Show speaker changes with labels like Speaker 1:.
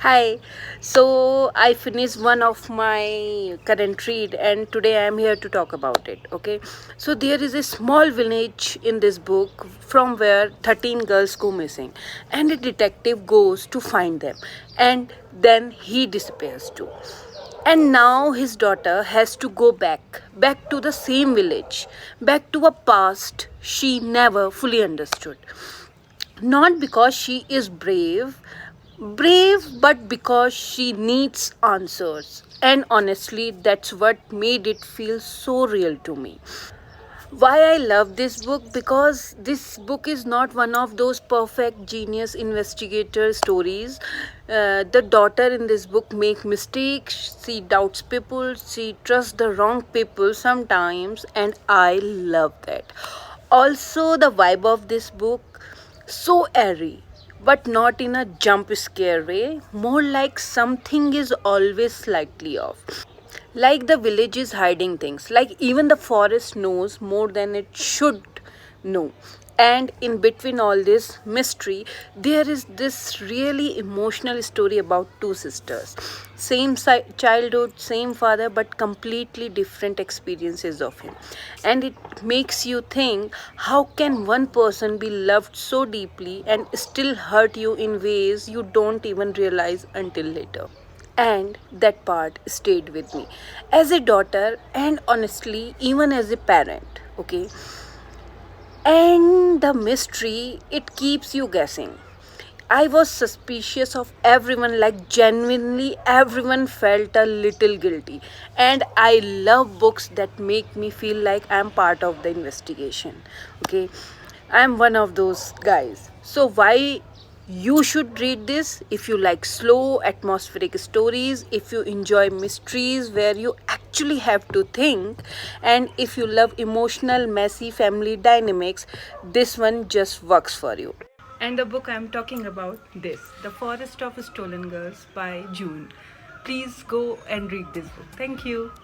Speaker 1: Hi, so I finished one of my current read and today I am here to talk about it. Okay, so there is a small village in this book from where 13 girls go missing, and a detective goes to find them, and then he disappears too. And now his daughter has to go back to the same village, back to a past she never fully understood. Not because she is brave, but because she needs answers. And honestly, that's what made it feel so real to me. Why I love this book? Because this book is not one of those perfect genius investigator stories. The daughter in this book make mistakes, she doubts people, she trusts the wrong people sometimes, and I love that. Also, the vibe of this book so airy, but not in a jump scare way, more like something is always slightly off. Like the village is hiding things, like even the forest knows more than it should know. And in between all this mystery, there is this really emotional story about two sisters. Same childhood, same father, but completely different experiences of him. And it makes you think, how can one person be loved so deeply and still hurt you in ways you don't even realize until later? And that part stayed with me as a daughter and honestly even as a parent. Okay, and the mystery, it keeps you guessing. I was suspicious of everyone, like genuinely everyone felt a little guilty. And I love books that make me feel like I'm part of the investigation. Okay, I'm one of those guys. So, why you should read this? If you like slow, atmospheric stories, if you enjoy mysteries where you actually have to think, and if you love emotional, messy family dynamics, this one just works for you. And the book I'm talking about this, The Forest of Stolen Girls by June. Please go and read this book. Thank you.